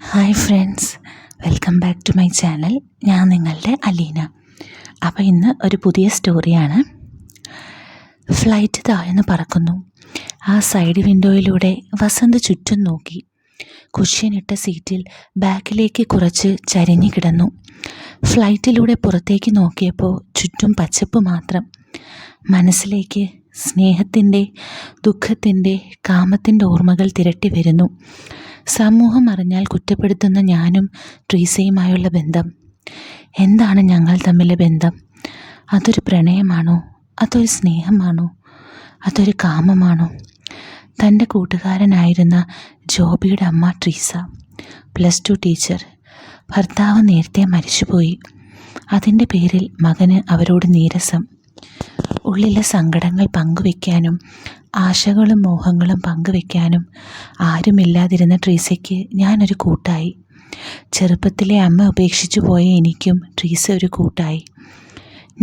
Hi friends, welcome back to my channel. ഞാൻ നിങ്ങളുടെ അലീന. അപ്പോൾ ഇന്ന് ഒരു പുതിയ സ്റ്റോറിയാണ്. ഫ്ലൈറ്റ് താഴ്ന്ന് പറക്കുന്നു. ആ സൈഡ് വിൻഡോയിലൂടെ വസന്ത് ചുറ്റും നോക്കി. കുഷ്യനിട്ട സീറ്റിൽ ബാക്കിലേക്ക് കുറച്ച് ചരിഞ്ഞു കിടന്നു. ഫ്ലൈറ്റിലൂടെ പുറത്തേക്ക് നോക്കിയപ്പോൾ ചുറ്റും പച്ചപ്പ് മാത്രം. മനസ്സിലേക്ക് സ്നേഹത്തിൻ്റെ, ദുഃഖത്തിൻ്റെ, കാമത്തിൻ്റെ ഓർമ്മകൾ തിരട്ടി വരുന്നു. സമൂഹം അറിഞ്ഞാൽ കുറ്റപ്പെടുത്തുന്ന ഞാനും ട്രീസയുമായുള്ള ബന്ധം. എന്താണ് ഞങ്ങൾ തമ്മിലെ ബന്ധം? അതൊരു പ്രണയമാണോ? അതൊരു സ്നേഹമാണോ? അതൊരു കാമമാണോ? തൻ്റെ കൂട്ടുകാരനായിരുന്ന ജോബിയുടെ അമ്മ ട്രീസ, +2 ടീച്ചർ. ഭർത്താവ് നേരത്തെ മരിച്ചുപോയി. അതിൻ്റെ പേരിൽ മകന് അവരോട് നീരസം. ഉള്ളിലെ സങ്കടങ്ങൾ പങ്കുവെക്കാനും ആശകളും മോഹങ്ങളും പങ്കുവെക്കാനും ആരുമില്ലാതിരുന്ന ട്രീസയ്ക്ക് ഞാനൊരു കൂട്ടായി. ചെറുപ്പത്തിലെ അമ്മ ഉപേക്ഷിച്ചു പോയ എനിക്കും ട്രീസ ഒരു കൂട്ടായി.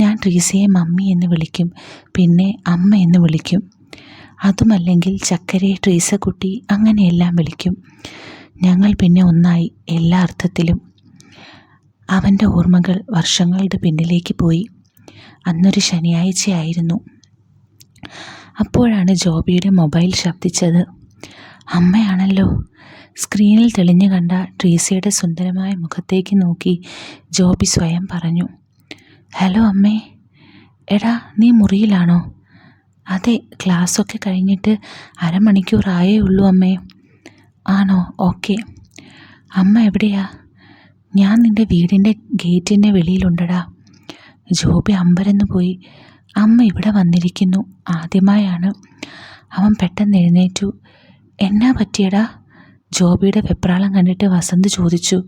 ഞാൻ ട്രീസയെ മമ്മി എന്ന് വിളിക്കും, പിന്നെ അമ്മ എന്ന് വിളിക്കും. അതുമല്ലെങ്കിൽ ചക്കരെ, ട്രീസക്കുട്ടി, അങ്ങനെയെല്ലാം വിളിക്കും. ഞങ്ങൾ പിന്നെ ഒന്നായി എല്ലാ അർത്ഥത്തിലും. അവൻ്റെ ഓർമ്മകൾ വർഷങ്ങളുടെ പിന്നിലേക്ക് പോയി. അന്നൊരു ശനിയാഴ്ചയായിരുന്നു. അപ്പോഴാണ് ജോബിയുടെ മൊബൈൽ ശബ്ദിച്ചത്. അമ്മയാണല്ലോ. സ്ക്രീനിൽ തെളിഞ്ഞു കണ്ട ട്രീസയുടെ സുന്ദരമായ മുഖത്തേക്ക് നോക്കി ജോബി സ്വയം പറഞ്ഞു. ഹലോ അമ്മേ. എടാ, നീ മുറിയിലാണോ? അതെ, ക്ലാസ്സൊക്കെ കഴിഞ്ഞിട്ട് അരമണിക്കൂറായേ ഉള്ളൂ അമ്മേ. ആണോ? ഓക്കെ. അമ്മ എവിടെയാ? ഞാൻ നിൻ്റെ വീടിൻ്റെ ഗേറ്റിൻ്റെ വെളിയിലുണ്ടടാ. ജോബി അമ്പരന്ന് പോയി. അമ്മ ഇവിടെ വന്നിരിക്കുന്നു. ആദ്യമായാണ്. അവൻ പെട്ടെന്ന് എഴുന്നേറ്റു. എന്നാ പറ്റിയടാ? ജോബിയുടെ വെപ്രാളം കണ്ടിട്ട് വസന്ത് ചോദിച്ചു.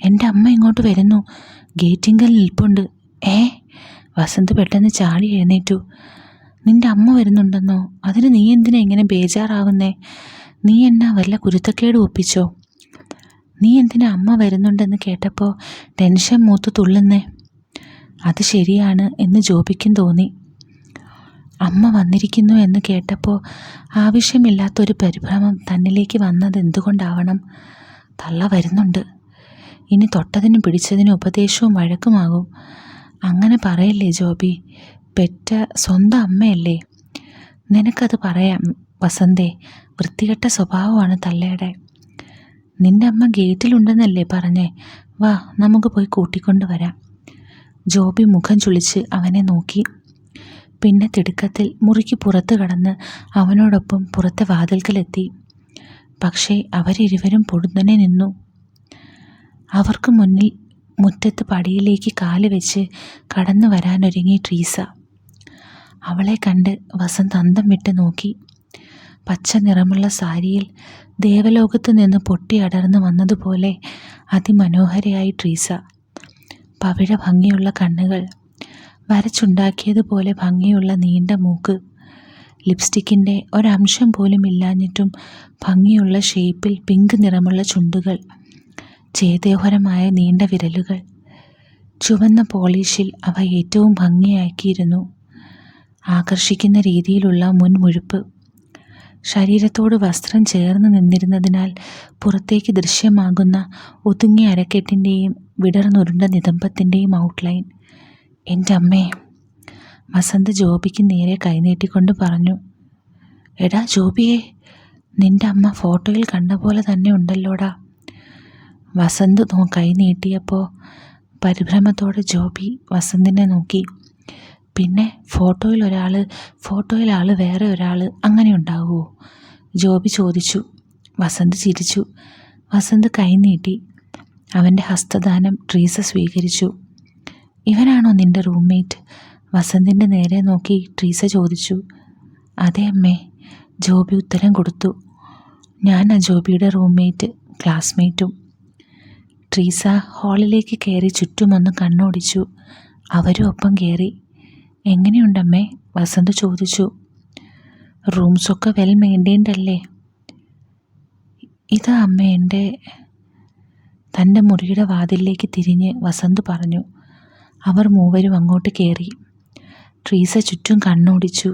എൻ്റെ അമ്മ ഇങ്ങോട്ട് വരുന്നു, ഗേറ്റിങ്കൽ നിൽപ്പുണ്ട്. വസന്ത് പെട്ടെന്ന് ചാടി എഴുന്നേറ്റു. നിൻ്റെ അമ്മ വരുന്നുണ്ടെന്നോ? അതിന് നീ എന്തിനാ ഇങ്ങനെ ബേജാറാവുന്നേ? നീ എന്നാ വല്ല കുരുത്തക്കേട് ഒപ്പിച്ചോ? നീ എന്തിനാ അമ്മ വരുന്നുണ്ടെന്ന് കേട്ടപ്പോൾ ടെൻഷൻ മൂത്ത് തുള്ളുന്നേ? അത് ശരിയാണ് എന്ന് ജോബിക്കും തോന്നി. അമ്മ വന്നിരിക്കുന്നു എന്ന് കേട്ടപ്പോൾ ആവശ്യമില്ലാത്തൊരു പരിഭ്രമം തന്നിലേക്ക് വന്നത് എന്തുകൊണ്ടാവണം? തള്ള വരുന്നുണ്ട്. ഇനി തൊട്ടതിനും പിടിച്ചതിനും ഉപദേശവും വഴക്കുമാകും. അങ്ങനെ പറയല്ലേ ജോബി, പെറ്റ സ്വന്തം അമ്മയല്ലേ. നിനക്കത് പറയാം വസന്തേ, വൃത്തികെട്ട സ്വഭാവമാണ് തള്ളയുടെ. നിൻ്റെ അമ്മ ഗേറ്റിലുണ്ടെന്നല്ലേ പറഞ്ഞേ? വാ, നമുക്ക് പോയി കൂട്ടിക്കൊണ്ട് വരാം. ജോബി മുഖം ചുളിച്ച് അവനെ നോക്കി. പിന്നെ തിടുക്കത്തിൽ മുറിക്ക് പുറത്ത് കടന്ന് അവനോടൊപ്പം പുറത്തെ വാതിൽക്കലെത്തി. പക്ഷേ അവരിരുവരും പൊടുന്നനെ നിന്നു. അവർക്ക് മുന്നിൽ മുറ്റത്ത് പടിയിലേക്ക് കാല് വെച്ച് കടന്നു വരാനൊരുങ്ങി ട്രീസ. അവളെ കണ്ട് വസന്ത് അന്തം വിട്ട് നോക്കി. പച്ച നിറമുള്ള സാരിയിൽ ദേവലോകത്ത് നിന്ന് പൊട്ടിയടർന്നു വന്നതുപോലെ അതിമനോഹരയായി ട്രീസ. പവിഴ ഭംഗിയുള്ള കണ്ണുകൾ, വരച്ചുണ്ടാക്കിയതുപോലെ ഭംഗിയുള്ള നീണ്ട മൂക്ക്, ലിപ്സ്റ്റിക്കിൻ്റെ ഒരംശം പോലും ഇല്ലാഞ്ഞിട്ടും ഭംഗിയുള്ള ഷേപ്പിൽ പിങ്ക് നിറമുള്ള ചുണ്ടുകൾ, ചേതോഹരമായ നീണ്ട വിരലുകൾ. ചുവന്ന പോളിഷിൽ അവ ഏറ്റവും ഭംഗിയാക്കിയിരുന്നു. ആകർഷിക്കുന്ന രീതിയിലുള്ള മുൻമുഴുപ്പ്. ശരീരത്തോട് വസ്ത്രം ചേർന്ന് നിന്നിരുന്നതിനാൽ പുറത്തേക്ക് ദൃശ്യമാകുന്ന ഒതുങ്ങിയ അരക്കെട്ടിൻ്റെയും വിടർന്നുരുണ്ട നിതംബത്തിൻ്റെയും ഔട്ട്ലൈൻ. എൻ്റെ അമ്മേ. വസന്ത് ജോബിക്ക് നേരെ കൈനീട്ടിക്കൊണ്ട് പറഞ്ഞു. എടാ ജോബിയെ, നിൻ്റെ അമ്മ ഫോട്ടോയിൽ കണ്ട പോലെ തന്നെ ഉണ്ടല്ലോടാ. വസന്ത് കൈ നീട്ടിയപ്പോൾ പരിഭ്രമത്തോടെ ജോബി വസന്തിനെ നോക്കി. പിന്നെ ഫോട്ടോയിൽ ആൾ വേറെ ഒരാൾ അങ്ങനെ ഉണ്ടാവുമോ? ജോബി ചോദിച്ചു. വസന്ത് ചിരിച്ചു. വസന്ത് കൈ നീട്ടി. അവൻ്റെ ഹസ്തദാനം ട്രീസ സ്വീകരിച്ചു. ഇവനാണോ നിൻ്റെ റൂംമേറ്റ്? വസന്തിൻ്റെ നേരെ നോക്കി ട്രീസ ചോദിച്ചു. അതെ അമ്മേ, ജോബി ഉത്തരം കൊടുത്തു. ഞാനാ ജോബിയുടെ റൂംമേറ്റ്, ക്ലാസ്മേറ്റും. ട്രീസ ഹാളിലേക്ക് കയറി ചുറ്റുമൊന്ന് കണ്ണോടിച്ചു. അവരും ഒപ്പം കയറി. എങ്ങനെയുണ്ടമ്മേ? വസന്ത് ചോദിച്ചു. റൂംസൊക്കെ വെൽ മെയിൻറ്റെയിൻഡ് അല്ലേ? ഇതാ അമ്മ തൻ്റെ മുറിയുടെ വാതിലിലേക്ക് തിരിഞ്ഞ് വസന്ത് പറഞ്ഞു. അവർ മൂവരും അങ്ങോട്ട് കയറി. ട്രീസ ചുറ്റും കണ്ണോടിച്ചു.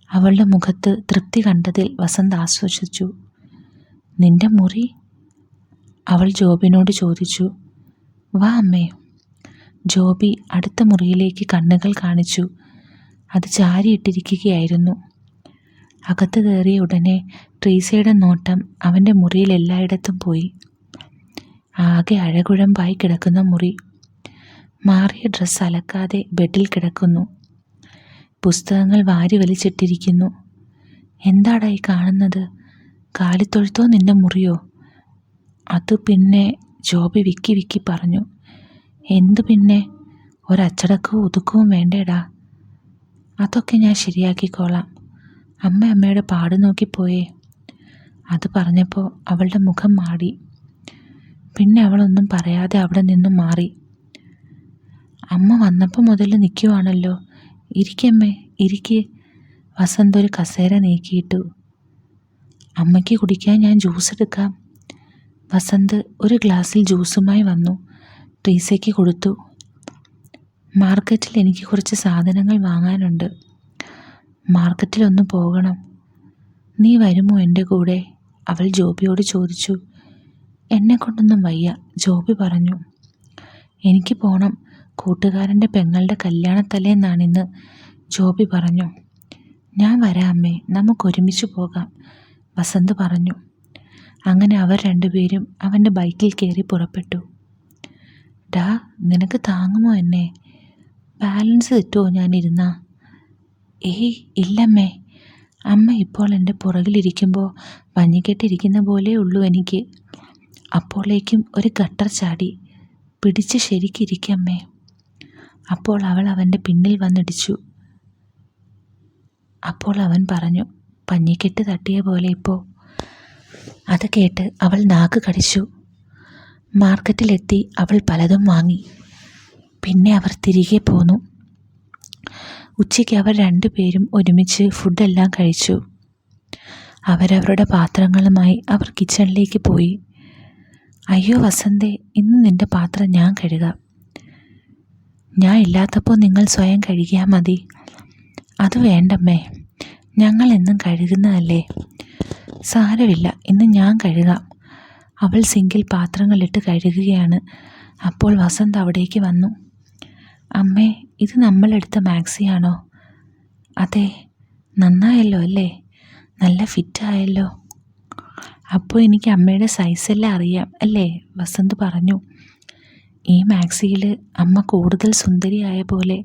അവളുടെ മുഖത്ത് തൃപ്തി കണ്ടതിൽ വസന്ത് ആശ്വസിച്ചു. നിൻ്റെ മുറി? അവൾ ജോബിനോട് ചോദിച്ചു. വാ അമ്മേ. ജോബി അടുത്ത മുറിയിലേക്ക് കണ്ണുകൾ കാണിച്ചു. അത് ചാരിയിട്ടിരിക്കുകയായിരുന്നു. അകത്ത് കയറിയ ഉടനെ ട്രീസയുടെ നോട്ടം അവൻ്റെ മുറിയിൽ എല്ലായിടത്തും പോയി. ആകെ അഴകുഴമ്പായി കിടക്കുന്ന മുറി. മാറിയ ഡ്രസ്സ് അലക്കാതെ ബെഡിൽ കിടക്കുന്നു. പുസ്തകങ്ങൾ വാരി വലിച്ചിട്ടിരിക്കുന്നു. എന്താടായി കാണുന്നത്? കാലിത്തൊഴുത്തോ നിന്റെ മുറിയോ? അത് പിന്നെ, ജോബി വിക്കി വിക്കി പറഞ്ഞു. എന്തു പിന്നെ? ഒരച്ചടക്കവും ഒതുക്കവും വേണ്ടേടാ. അതൊക്കെ ഞാൻ ശരിയാക്കിക്കോളാം. അമ്മയുടെ പാട് നോക്കിപ്പോയേ. അത് പറഞ്ഞപ്പോൾ അവളുടെ മുഖം മാടി. പിന്നെ അവളൊന്നും പറയാതെ അവിടെ നിന്നും മാറി. അമ്മ വന്നപ്പോൾ മുതൽ നിൽക്കുവാണല്ലോ. ഇരിക്കമ്മേ, ഇരിക്ക്. വസന്ത് ഒരു കസേര നീക്കിയിട്ടു. അമ്മയ്ക്ക് കുടിക്കാൻ ഞാൻ ജ്യൂസ് എടുക്കാം. വസന്ത് ഒരു ഗ്ലാസ്സിൽ ജ്യൂസുമായി വന്നു. ട്രീസയ്ക്ക് കൊടുത്തു. മാർക്കറ്റിൽ എനിക്ക് കുറച്ച് സാധനങ്ങൾ വാങ്ങാനുണ്ട്. മാർക്കറ്റിലൊന്ന് പോകണം. നീ വരുമോ എൻ്റെ കൂടെ? അവൾ ജോബിയോട് ചോദിച്ചു. എന്നെ കൊണ്ടൊന്നും വയ്യ, ജോബി പറഞ്ഞു. എനിക്ക് പോണം. കൂട്ടുകാരൻ്റെ പെങ്ങളുടെ കല്യാണത്തലേന്നാണിന്ന്, ജോബി പറഞ്ഞു. ഞാൻ വരാം അമ്മേ, നമുക്കൊരുമിച്ച് പോകാം, വസന്ത് പറഞ്ഞു. അങ്ങനെ അവർ രണ്ടുപേരും അവൻ്റെ ബൈക്കിൽ കയറി പുറപ്പെട്ടു. ഡാ, നിനക്ക് താങ്ങുമോ എന്നെ? ബാലൻസ് തെറ്റുമോ ഞാനിരുന്നാ? ഏയ് ഇല്ലമ്മേ. അമ്മ ഇപ്പോൾ എൻ്റെ പുറകിലിരിക്കുമ്പോൾ പഞ്ഞിക്കെട്ടിരിക്കുന്ന പോലെ ഉള്ളൂ എനിക്ക്. അപ്പോഴേക്കും ഒരു ഗട്ടർ ചാടി. പിടിച്ച് ശരിക്കിരിക്കമ്മേ. അപ്പോൾ അവൾ അവൻ്റെ പിന്നിൽ വന്നിടിച്ചു. അപ്പോൾ അവൻ പറഞ്ഞു, പഞ്ഞിക്കെട്ട് തട്ടിയ പോലെ ഇപ്പോൾ. അത് കേട്ട് അവൾ നാക്ക് കടിച്ചു. മാർക്കറ്റിലെത്തി അവൾ പലതും വാങ്ങി. പിന്നെ അവർ തിരികെ പോന്നു. ഉച്ചയ്ക്ക് അവർ രണ്ടുപേരും ഒരുമിച്ച് ഫുഡെല്ലാം കഴിച്ചു. അവരവരുടെ പാത്രങ്ങളുമായി അവർ കിച്ചണിലേക്ക് പോയി. അയ്യോ വസന്തേ, ഇന്ന് നിൻ്റെ പാത്രം ഞാൻ കഴുകാം. ഞാൻ ഇല്ലാത്തപ്പോൾ നിങ്ങൾ സ്വയം കഴുകിയാൽ മതി. അത് വേണ്ടമ്മേ, ഞങ്ങൾ എന്നും കഴുകുന്നതല്ലേ. സാരമില്ല, ഇന്ന് ഞാൻ കഴുകാം. അവൾ സിങ്കിൽ പാത്രങ്ങളിട്ട് കഴുകുകയാണ്. അപ്പോൾ വസന്ത് അവിടേക്ക് വന്നു. അമ്മേ, ഇത് നമ്മളെടുത്ത മാക്സിയാണോ? അതെ. നന്നായല്ലോ അല്ലേ? നല്ല ഫിറ്റായല്ലോ. അപ്പോൾ എനിക്ക് അമ്മയുടെ സൈസെല്ലാം അറിയാം അല്ലേ? വസന്ത് പറഞ്ഞു. ഈ മാക്സിയിൽ അമ്മ കൂടുതൽ സുന്ദരിയായ പോലെ.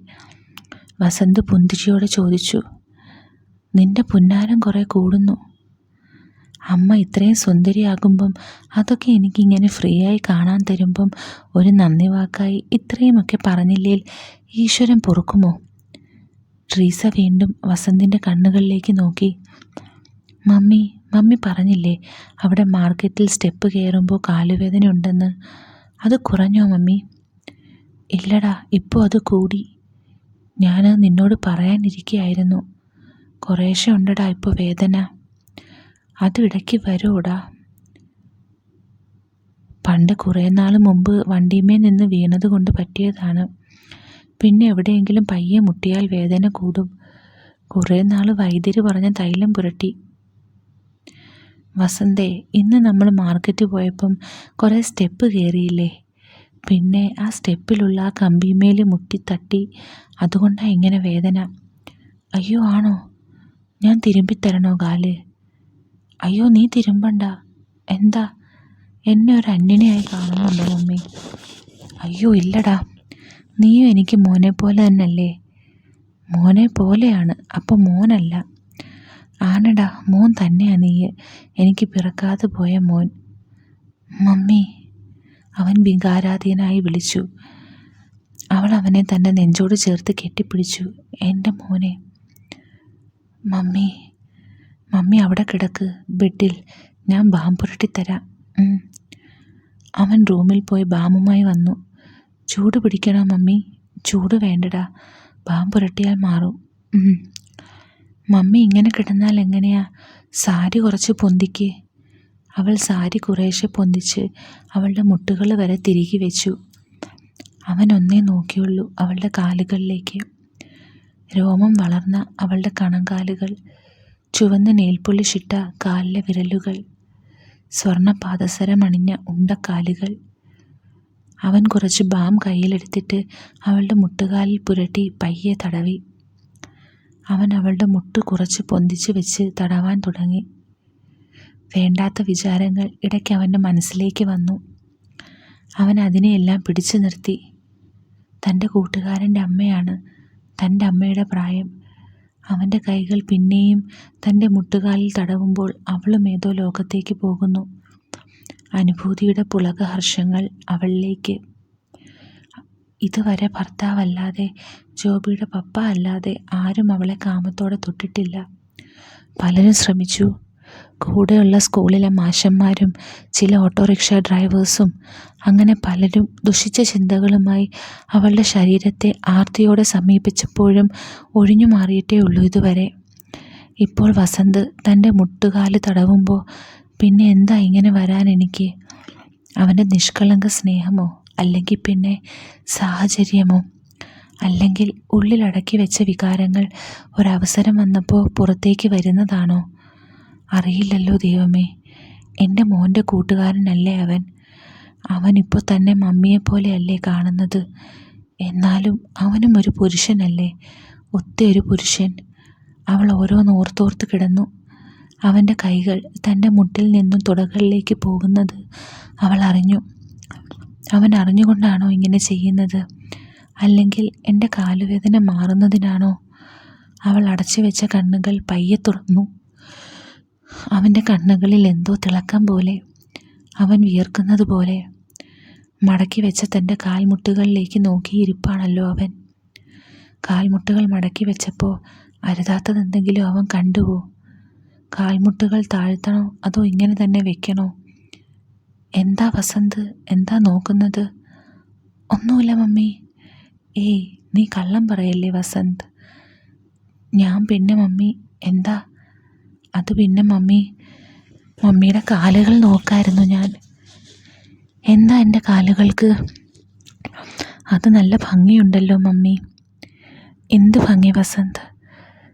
വസന്ത് പുന്തിരിയോടെ ചോദിച്ചു. നിന്റെ പുന്നാരം കുറേ കൂടുന്നു. അമ്മ ഇത്രയും സുന്ദരിയാകുമ്പം അതൊക്കെ എനിക്കിങ്ങനെ ഫ്രീ ആയി കാണാൻ തരുമ്പം ഒരു നന്ദി വാക്കായി ഇത്രയുമൊക്കെ പറഞ്ഞില്ലേൽ ഈശ്വരൻ പൊറുക്കുമോ? ട്രീസ വീണ്ടും വസന്തിൻ്റെ കണ്ണുകളിലേക്ക് നോക്കി. മമ്മി പറഞ്ഞില്ലേ അവിടെ മാർക്കറ്റിൽ സ്റ്റെപ്പ് കയറുമ്പോൾ കാലുവേദന ഉണ്ടെന്ന്. അത് കുറഞ്ഞോ മമ്മി? ഇല്ലടാ, ഇപ്പോൾ അത് കൂടി. ഞാൻ നിന്നോട് പറയാനിരിക്കുകയായിരുന്നു. കുറേശ്ശെ ഉണ്ടടാ ഇപ്പോൾ വേദന. അതിടയ്ക്ക് വരുമോടാ. പണ്ട് കുറേ നാൾ മുമ്പ് വണ്ടിമേൽ നിന്ന് വീണത് കൊണ്ട് പറ്റിയതാണ്. പിന്നെ എവിടെയെങ്കിലും പയ്യെ മുട്ടിയാൽ വേദന കൂടും. കുറേ നാൾ വൈദ്യർ പറഞ്ഞ തൈലം പുരട്ടി. വസന്തേ, ഇന്ന് നമ്മൾ മാർക്കറ്റ് പോയപ്പം കുറേ സ്റ്റെപ്പ് കയറിയില്ലേ? പിന്നെ ആ സ്റ്റെപ്പിലുള്ള ആ കമ്പിമേൽ മുട്ടി തട്ടി, അതുകൊണ്ടാണ് ഇങ്ങനെ വേദന. അയ്യോ ആണോ? ഞാൻ തിരുമ്പിത്തരണോ കാല്? അയ്യോ നീ തിരുമ്പണ്ട. എന്താ, എന്നെ ഒരു അന്യനെയായി കാണുന്നുണ്ടോ മമ്മി? അയ്യോ ഇല്ലടാ, നീയും എനിക്ക് മോനെ പോലെ തന്നെയല്ലേ? മോനെ പോലെയാണ്, അപ്പം മോനല്ല. ആണടാ, മോൻ തന്നെയാ നീ, എനിക്ക് പിറക്കാതെ പോയ മോൻ. മമ്മി, അവൻ വികാരാധീനായി വിളിച്ചു. അവൾ അവനെ തൻ്റെ നെഞ്ചോട് ചേർത്ത് കെട്ടിപ്പിടിച്ചു. എൻ്റെ മോനെ. മമ്മി അവിടെ കിടക്ക് ബെഡിൽ, ഞാൻ ബാം പുരട്ടിത്തരാം. അവൻ റൂമിൽ പോയി ബാമുമായി വന്നു. ചൂട് പിടിക്കണോ മമ്മി? ചൂട് വേണ്ടടാ, ബാം പുരട്ടിയാൽ മാറും. മമ്മി ഇങ്ങനെ കിടന്നാൽ എങ്ങനെയാ? സാരി കുറച്ച് പൊന്തിക്ക്. അവൾ സാരി കുറേശ്ശെ പൊന്തിച്ച് അവളുടെ മുട്ടുകൾ വരെ തിരികെ വെച്ചു. അവൻ ഒന്നേ നോക്കിയുള്ളൂ, അവളുടെ കാലുകളിലേക്ക്. രോമം വളർന്ന അവളുടെ കണങ്കാലുകൾ, ചുവന്ന നെയിൽ പോളിഷിട്ട കാലിലെ വിരലുകൾ, സ്വർണ്ണ പാദസരമണിഞ്ഞ ഉണ്ടക്കാലുകൾ. അവൻ കുറച്ച് ബാം കയ്യിലെടുത്തിട്ട് അവളുടെ മുട്ടുകാലിൽ പുരട്ടി പയ്യെ തടവി. അവൻ അവളുടെ മുട്ട് കുറച്ച് പൊന്തിച്ച് വെച്ച് തടവാൻ തുടങ്ങി. വേണ്ടാത്ത വിചാരങ്ങൾ ഇടയ്ക്ക് അവൻ്റെ മനസ്സിലേക്ക് വന്നു. അവൻ അതിനെയെല്ലാം പിടിച്ചു നിർത്തി. തൻ്റെ കൂട്ടുകാരൻ്റെ അമ്മയാണ്, തൻ്റെ അമ്മയുടെ പ്രായം. അവൻ്റെ കൈകൾ പിന്നെയും തൻ്റെ മുട്ടുകാലിൽ തടവുമ്പോൾ അവളും ഏതോ ലോകത്തേക്ക് പോകുന്നു. അനുഭൂതിയുടെ പുളകഹർഷങ്ങൾ അവളിലേക്ക്. ഇതുവരെ ഭർത്താവല്ലാതെ, ജോബിയുടെ പപ്പ അല്ലാതെ ആരും അവളെ കാമത്തോടെ തൊട്ടിട്ടില്ല. പലരും ശ്രമിച്ചു. കൂടെയുള്ള സ്കൂളിലെ മാഷന്മാരും ചില ഓട്ടോറിക്ഷ ഡ്രൈവേഴ്സും അങ്ങനെ പലരും ദുഷിച്ച ചിന്തകളുമായി അവളുടെ ശരീരത്തെ ആർത്തിയോടെ സമീപിച്ചപ്പോഴും ഒഴിഞ്ഞു മാറിയിട്ടേ ഉള്ളൂ ഇതുവരെ. ഇപ്പോൾ വസന്ത് തൻ്റെ മുട്ടുകാല് തടവുമ്പോൾ പിന്നെ എന്താ ഇങ്ങനെ വരാൻ എനിക്ക്? അവൻ്റെ നിഷ്കളങ്ക സ്നേഹമോ, അല്ലെങ്കിൽ പിന്നെ സാഹചര്യമോ, അല്ലെങ്കിൽ ഉള്ളിലടക്കി വെച്ച വികാരങ്ങൾ ഒരവസരം വന്നപ്പോൾ പുറത്തേക്ക് വരുന്നതാണോ? അറിയില്ലല്ലോ ദൈവമേ. എൻ്റെ മോൻ്റെ കൂട്ടുകാരനല്ലേ അവൻ. അവനിപ്പോൾ തന്നെ മമ്മിയെപ്പോലെയല്ലേ കാണുന്നത്. എന്നാലും അവനും ഒരു പുരുഷനല്ലേ, ഒത്തൊരു പുരുഷൻ. അവൾ ഓരോന്നോർത്തോർത്ത് കിടന്നു. അവൻ്റെ കൈകൾ തൻ്റെ മുട്ടിൽ നിന്നും തുടകളിലേക്ക് പോകുന്നത് അവൾ അറിഞ്ഞു. അവൻ അറിഞ്ഞുകൊണ്ടാണോ ഇങ്ങനെ ചെയ്യുന്നത്? അല്ലെങ്കിൽ എൻ്റെ കാലുവേദന മാറുന്നതിനാണോ? അവൾ അടച്ചു വെച്ച കണ്ണുകൾ പയ്യെ തുറന്നു. അവൻ്റെ കണ്ണുകളിൽ എന്തോ തിളക്കം പോലെ, അവൻ വിയർക്കുന്നത് പോലെ. മടക്കി വെച്ച തൻ്റെ കാൽമുട്ടുകളിലേക്ക് നോക്കിയിരിപ്പാണല്ലോ അവൻ. കാൽമുട്ടുകൾ മടക്കി വെച്ചപ്പോൾ അരുതാത്തതെന്തെങ്കിലും അവൻ കണ്ടുവോ? കാൽമുട്ടുകൾ താഴ്ത്തണോ അതോ ഇങ്ങനെ തന്നെ വെക്കണോ? എന്താ വസന്ത്, എന്താ നോക്കുന്നത്? ഒന്നുമില്ല മമ്മി. ഏയ്, നീ കള്ളം പറയല്ലേ വസന്ത്. ഞാൻ പിന്നെ മമ്മി. എന്താ? അത് പിന്നെ മമ്മിയുടെ കാലുകൾ നോക്കായിരുന്നു ഞാൻ. എന്താ എൻ്റെ കാലുകൾക്ക്? അത് നല്ല ഭംഗിയുണ്ടല്ലോ മമ്മി. എന്ത് ഭംഗി വസന്ത്?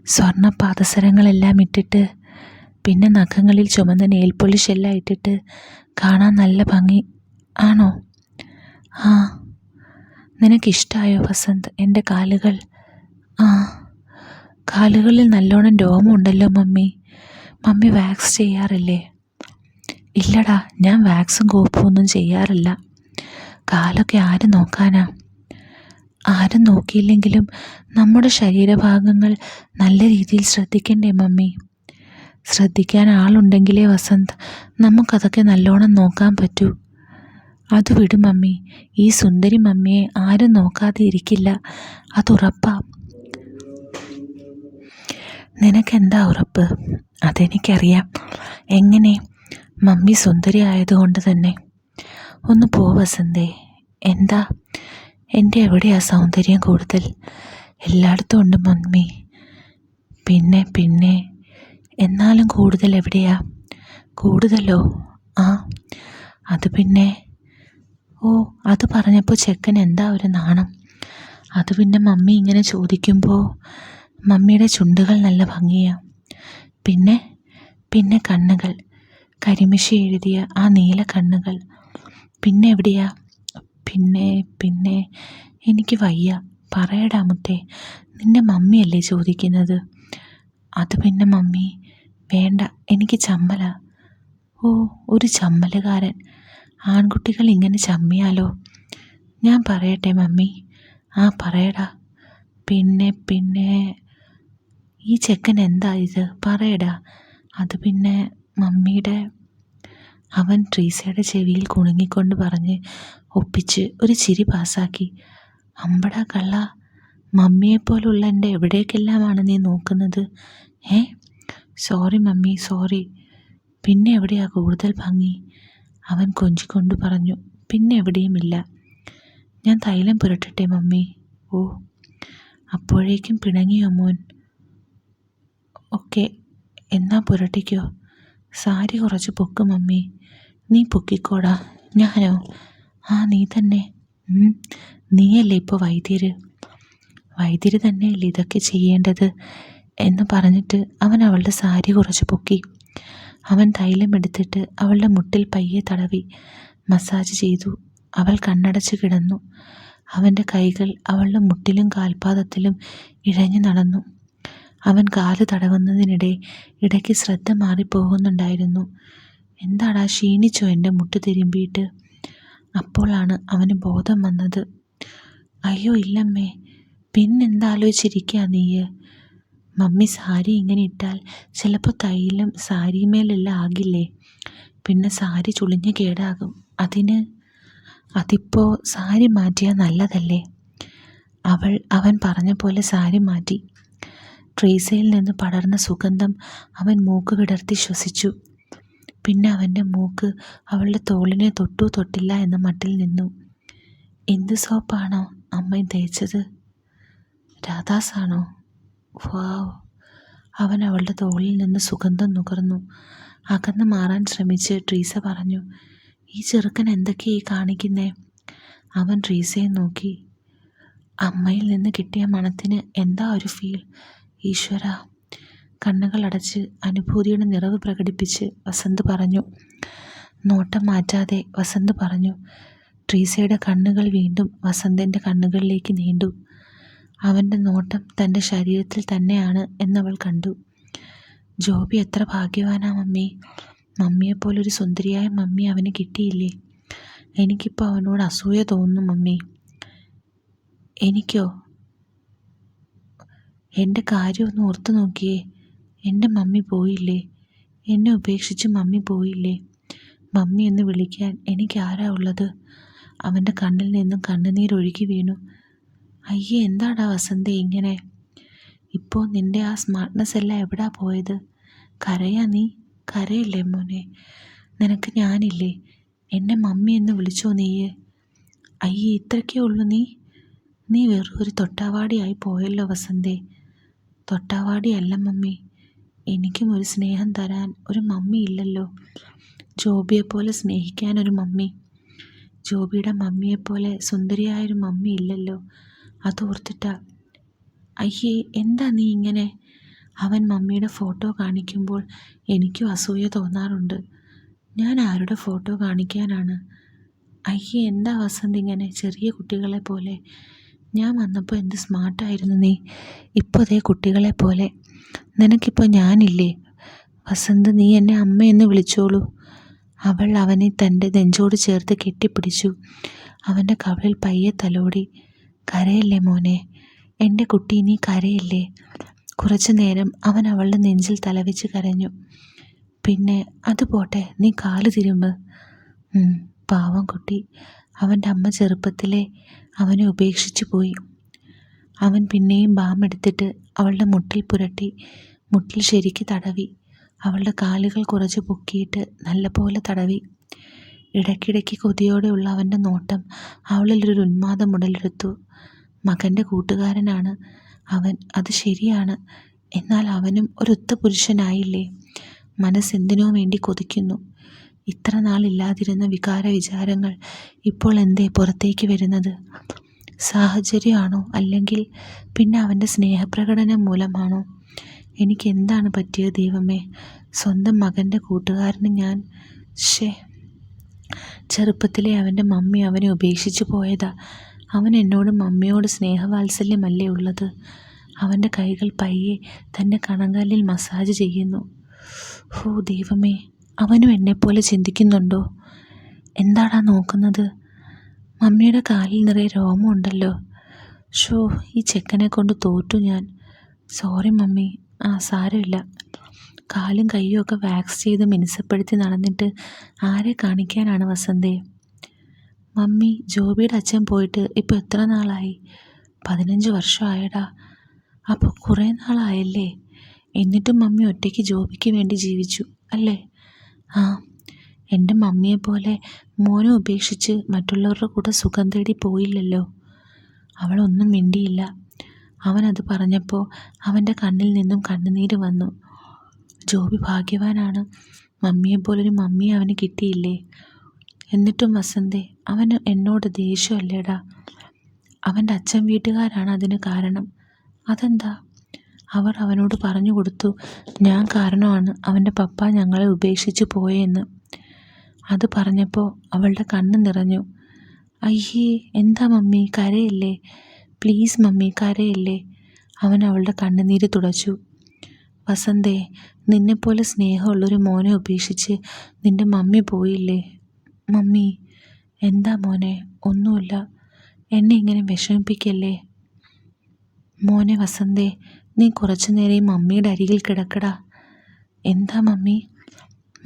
സ്വർണ്ണ പാദസരങ്ങളെല്ലാം ഇട്ടിട്ട്, പിന്നെ നഖങ്ങളിൽ ചുമന്ന നെയിൽ പോളിഷ് എല്ലാം ഇട്ടിട്ട് കാണാൻ നല്ല ഭംഗി ആണോ? ആ, നിനക്കിഷ്ടമായോ വസന്ത് എൻ്റെ കാലുകൾ? ആ, കാലുകളിൽ നല്ലോണം രോമമുണ്ടല്ലോ മമ്മി. മമ്മി വാക്സ് ചെയ്യാറില്ലേ? ഇല്ലടാ, ഞാൻ വാക്സും കോപ്പും ഒന്നും ചെയ്യാറില്ല. കാലൊക്കെ ആര് നോക്കാനാ? ആരും നോക്കിയില്ലെങ്കിലും നമ്മുടെ ശരീരഭാഗങ്ങൾ നല്ല രീതിയിൽ ശ്രദ്ധിക്കണ്ടേ മമ്മി? ശ്രദ്ധിക്കാൻ ആളുണ്ടെങ്കിലേ വസന്ത് നമുക്കതൊക്കെ നല്ലോണം നോക്കാൻ പറ്റൂ. അത് വിടും മമ്മി. ഈ സുന്ദരി മമ്മിയെ ആരും നോക്കാതെ ഇരിക്കില്ല, അതുറപ്പാ. നിനക്കെന്താ ഉറപ്പ്? അതെനിക്കറിയാം. എങ്ങനെ? മമ്മി സുന്ദരി ആയതുകൊണ്ട് തന്നെ. ഒന്ന് പോ വസന്തേ. എന്താ? എൻ്റെ എവിടെയാ സൗന്ദര്യം കൂടുതൽ? എല്ലായിടത്തും ഉണ്ട് മമ്മി. പിന്നെ എന്നാലും കൂടുതൽ എവിടെയാ? കൂടുതലോ? ആ, അത് പിന്നെ. ഓ, അത് പറഞ്ഞപ്പോൾ ചെക്കൻ എന്താ ഒരു നാണം. അത് പിന്നെ മമ്മി ഇങ്ങനെ ചോദിക്കുമ്പോൾ മമ്മിയുടെ ചുണ്ടുകൾ നല്ല ഭംഗിയാ. പിന്നെ കണ്ണുകൾ, കരിമിഷി എഴുതിയ ആ നീല കണ്ണുകൾ. പിന്നെ എവിടെയാ? പിന്നെ എനിക്ക് വയ്യ. പറയടാ മുത്തേ, നിന്റെ മമ്മിയല്ലേ ചോദിക്കുന്നത്. അത് പിന്നെ മമ്മി. വേണ്ട, എനിക്ക് ചമ്മല. ഓ, ഒരു ചമ്മലുകാരൻ. ആൺകുട്ടികൾ ഇങ്ങനെ ചമ്മിയാലോ? ഞാൻ പറയട്ടെ മമ്മി? ആ, പറയടാ. പിന്നെ ഈ ചെക്കൻ എന്താ ഇത്? പറയടാ. അത് പിന്നെ മമ്മിയുടെ. അവൻ ട്രീസയുടെ ചെവിയിൽ കുണുങ്ങിക്കൊണ്ട് പറഞ്ഞ് ഒപ്പിച്ച് ഒരു ചിരി പാസാക്കി. അമ്പടാ കള്ള, മമ്മിയെപ്പോലുള്ള എൻ്റെ എവിടേക്കെല്ലാമാണ് നീ നോക്കുന്നത്? Sorry mummy, sorry. പിന്നെ എവിടെയാ കൂടുതൽ ഭംഗി? അവൻ കൊഞ്ചിക്കൊണ്ട് പറഞ്ഞു. പിന്നെ എവിടെയുമില്ല. ഞാൻ തൈലം പുരട്ടട്ടെ മമ്മി? ഓ, അപ്പോഴേക്കും പിണങ്ങിയോ മോൻ? ഓക്കെ, എന്നാ പുരട്ടിക്കോ. സാരി കുറച്ച് പൊക്ക് മമ്മി. നീ പൊക്കിക്കോടാ. ഞാനോ? ആ, നീ തന്നെ. നീയല്ലേ ഇപ്പോൾ വൈദ്യര് തന്നെയല്ലേ ഇതൊക്കെ ചെയ്യേണ്ടത് എന്ന് പറഞ്ഞിട്ട് അവൻ അവളുടെ സാരി കുറച്ച് പൊക്കി. അവൻ തൈലമെടുത്തിട്ട് അവളുടെ മുട്ടിൽ പയ്യെ തടവി മസാജ് ചെയ്തു. അവൾ കണ്ണടച്ച് കിടന്നു. അവൻ്റെ കൈകൾ അവളുടെ മുട്ടിലും കാൽപാദത്തിലും ഇഴഞ്ഞു നടന്നു. അവൻ കാല് തടവുന്നതിനിടെ ഇടയ്ക്ക് ശ്രദ്ധ മാറിപ്പോകുന്നുണ്ടായിരുന്നു. എന്താടാ, ക്ഷീണിച്ചോ എൻ്റെ മുട്ട് തിരുമ്പിയിട്ട്? അപ്പോഴാണ് അവന് ബോധം വന്നത്. അയ്യോ ഇല്ലമ്മേ, പിന്നെന്താലോചിച്ചിരിക്കുക നീയ്? മമ്മി സാരി ഇങ്ങനെ ഇട്ടാൽ ചിലപ്പോൾ തൈലം സാരിമേലെല്ലാം ആകില്ലേ? പിന്നെ സാരി ചുളിഞ്ഞ് കേടാകും. അതിപ്പോൾ സാരി മാറ്റിയാൽ നല്ലതല്ലേ? അവൻ പറഞ്ഞ പോലെ സാരി മാറ്റി. ട്രീസയിൽ നിന്ന് പടർന്ന സുഗന്ധം അവൻ മൂക്ക് വിടർത്തി ശ്വസിച്ചു. പിന്നെ അവൻ്റെ മൂക്ക് അവളുടെ തോളിനെ തൊട്ടു തൊട്ടില്ല എന്ന മട്ടിൽ നിന്നു. എന്ത് സോപ്പാണോ അമ്മ തേച്ചത്? രാധാസാണോ? വാവ്! അവൻ അവളുടെ തോളിൽ നിന്ന് സുഗന്ധം നുകർന്നു. അകന്ന് മാറാൻ ശ്രമിച്ച് ട്രീസ പറഞ്ഞു, ഈ ചെറുക്കൻ എന്തൊക്കെയായി കാണിക്കുന്നേ? അവൻ ട്രീസയെ നോക്കി. അമ്മയിൽ നിന്ന് കിട്ടിയ മണത്തിന് എന്താ ഒരു ഫീൽ. ഈശ്വര! കണ്ണുകൾ അടച്ച് അനുഭൂതിയുടെ നിറവ് പ്രകടിപ്പിച്ച് വസന്ത് പറഞ്ഞു. നോട്ടം മാറ്റാതെ വസന്ത് പറഞ്ഞു. ട്രീസയുടെ കണ്ണുകൾ വീണ്ടും വസന്തിൻ്റെ കണ്ണുകളിലേക്ക് നീണ്ടു. അവൻ്റെ നോട്ടം തൻ്റെ ശരീരത്തിൽ തന്നെയാണ് എന്നവൾ കണ്ടു. ജോബി എത്ര ഭാഗ്യവാനാ മമ്മി. മമ്മിയെപ്പോലൊരു സുന്ദരിയായ മമ്മി അവന് കിട്ടിയില്ലേ? എനിക്കിപ്പോൾ അവനോട് അസൂയ തോന്നുന്നു മമ്മി. എനിക്കോ? എൻ്റെ കാര്യം ഒന്ന് ഓർത്തു നോക്കിയേ. എൻ്റെ മമ്മി പോയില്ലേ? എന്നെ ഉപേക്ഷിച്ച് മമ്മി പോയില്ലേ? മമ്മി എന്ന് വിളിക്കാൻ എനിക്ക് ആരാ ഉള്ളത്? അവൻ്റെ കണ്ണിൽ നിന്നും കണ്ണുനീരൊഴുകി വീണു. അയ്യേ, എന്താടാ വസന്തേ ഇങ്ങനെ? ഇപ്പോൾ നിൻ്റെ ആ സ്മാർട്ട്നെസ് എല്ലാം എവിടാ പോയത്? കരയാ നീ? കരയില്ലേ മോനെ? നിനക്ക് ഞാനില്ലേ? എന്നെ മമ്മി എന്ന് വിളിച്ചോ നീയ്? അയ്യേ, ഇത്രയ്ക്കേ ഉള്ളൂ നീ വെറും ഒരു തൊട്ടാവാടിയായി പോയല്ലോ വസന്തേ. തൊട്ടാവാടിയല്ല മമ്മി, എനിക്കും ഒരു സ്നേഹം തരാൻ ഒരു മമ്മി ഇല്ലല്ലോ. ജോബിയെപ്പോലെ സ്നേഹിക്കാൻ ഒരു മമ്മി, ജോബിയുടെ മമ്മിയെപ്പോലെ സുന്ദരിയായൊരു മമ്മി ഇല്ലല്ലോ. അതോർത്തിട്ടാ. അയ്യേ, എന്താ നീ ഇങ്ങനെ? അവൻ മമ്മിയുടെ ഫോട്ടോ കാണിക്കുമ്പോൾ എനിക്കും അസൂയ തോന്നാറുണ്ട്. ഞാൻ ആരുടെ ഫോട്ടോ കാണിക്കാനാണ്? അയ്യേ, എന്താ വസന്ത് ഇങ്ങനെ ചെറിയ കുട്ടികളെ പോലെ? ഞാൻ വന്നപ്പോൾ എന്ത് സ്മാർട്ടായിരുന്നു നീ. ഇപ്പോൾ അതേ കുട്ടികളെ പോലെ. നിനക്കിപ്പോൾ ഞാനില്ലേ വസന്ത്? നീ എന്നെ അമ്മയെന്ന് വിളിച്ചോളൂ. അവൾ അവനെ തൻ്റെ നെഞ്ചോട് ചേർത്ത് കെട്ടിപ്പിടിച്ചു. അവൻ്റെ കവിളിൽ പയ്യെ തലോടി. കരയല്ലേ മോനെ, എൻ്റെ കുട്ടി, നീ കരയില്ലേ? കുറച്ചു നേരം അവൻ അവളുടെ നെഞ്ചിൽ തലവെച്ച് കരഞ്ഞു. പിന്നെ അത് പോട്ടെ, നീ കാല് തിരുമ്പ്. പാവം കുട്ടി. അവൻ്റെ അമ്മ ചെറുപ്പത്തിലെ അവനെ ഉപേക്ഷിച്ചു പോയി. അവൻ പിന്നെയും ബാം എടുത്തിട്ട് അവളുടെ മുട്ടിൽ പുരട്ടി, മുട്ടിൽ ശരിക്ക് തടവി. അവളുടെ കാലുകൾ കുറച്ച് പൊക്കിയിട്ട് നല്ലപോലെ തടവി. ഇടയ്ക്കിടയ്ക്ക് കൊതിയോടെയുള്ള അവൻ്റെ നോട്ടം അവളിലൊരു ഉന്മാദം ഉടലെടുത്തു. മകൻ്റെ കൂട്ടുകാരനാണ് അവൻ, അത് ശരിയാണ്. എന്നാൽ അവനും ഒരൊത്ത പുരുഷനായില്ലേ? മനസ്സെന്തിനോ വേണ്ടി കൊതിക്കുന്നു. ഇത്ര നാളില്ലാതിരുന്ന വികാര വിചാരങ്ങൾ ഇപ്പോൾ എന്തേ പുറത്തേക്ക് വരുന്നത്? സാഹചര്യമാണോ, അല്ലെങ്കിൽ പിന്നെ അവൻ്റെ സ്നേഹപ്രകടനം മൂലമാണോ? എനിക്കെന്താണ് പറ്റിയത് ദൈവമേ? സ്വന്തം മകൻ്റെ കൂട്ടുകാരന് ഞാൻ ചെറുപ്പത്തിലെ അവൻ്റെ മമ്മി അവനെ ഉപേക്ഷിച്ചു പോയതാ. അവൻ എന്നോട് മമ്മിയോട് സ്നേഹവാത്സല്യമല്ലേ ഉള്ളത്? അവൻ്റെ കൈകൾ പയ്യെ തൻ്റെ കണങ്കാലിൽ മസാജ് ചെയ്യുന്നു. ഓ ദൈവമേ, അവനും എന്നെപ്പോലെ ചിന്തിക്കുന്നുണ്ടോ? എന്താടാ നോക്കുന്നത്? മമ്മിയുടെ കാലിൽ നിറയെ രോമമുണ്ടല്ലോ. ഈ ചെക്കനെ കൊണ്ട് തോറ്റു ഞാൻ. Sorry mummy. സാരമില്ല. കാലും കൈയും ഒക്കെ വാക്സ് ചെയ്ത് മിനുസപ്പെടുത്തി നടന്നിട്ട് ആരെ കാണിക്കാനാണ് വസന്തേ? മമ്മി, ജോബിയുടെ അച്ഛൻ പോയിട്ട് ഇപ്പോൾ എത്ര നാളായി? 15 വർഷമായടാ. അപ്പോൾ കുറേ നാളായല്ലേ? എന്നിട്ടും മമ്മി ഒറ്റയ്ക്ക് ജോബിക്ക് വേണ്ടി ജീവിച്ചു അല്ലേ? എൻ്റെ മമ്മിയെപ്പോലെ മോനെ ഉപേക്ഷിച്ച് മറ്റുള്ളവരുടെ കൂടെ സുഖം തേടി പോയില്ലല്ലോ. അവളൊന്നും മിണ്ടിയില്ല. അവനത് പറഞ്ഞപ്പോൾ അവൻ്റെ കണ്ണിൽ നിന്നും കണ്ണുനീര് വന്നു. ജോബി ഭാഗ്യവാനാണ്. മമ്മിയെപ്പോലൊരു മമ്മി അവന് കിട്ടിയില്ലേ? എന്നിട്ടും വസന്തേ, അവന് എന്നോട് ദേഷ്യമല്ലേടാ? അവൻ്റെ അച്ഛൻ വീട്ടുകാരാണ് അതിന് കാരണം. അതെന്താ? അവർ അവനോട് പറഞ്ഞു കൊടുത്തു, ഞാൻ കാരണമാണ് അവൻ്റെ പപ്പ ഞങ്ങളെ ഉപേക്ഷിച്ച് പോയെന്ന്. അത് പറഞ്ഞപ്പോൾ അവളുടെ കണ്ണ് നിറഞ്ഞു. അയ്യേ, എന്താ മമ്മി, കരയല്ലേ, പ്ലീസ് മമ്മി, കരയല്ലേ. അവൻ അവളുടെ കണ്ണുനീര് തുടച്ചു. വസന്തേ, നിന്നെപ്പോലെ സ്നേഹമുള്ളൊരു മോനെ ഉപേക്ഷിച്ച് നിൻ്റെ മമ്മി പോയില്ലേ. മമ്മി. എന്താ മോനെ? ഒന്നുമില്ല, എന്നെ ഇങ്ങനെ വിഷമിപ്പിക്കല്ലേ. മോനെ വസന്തേ, നീ കുറച്ചു നേരം ഈ മമ്മിയുടെ അരികിൽ കിടക്കടാ. എന്താ മമ്മി?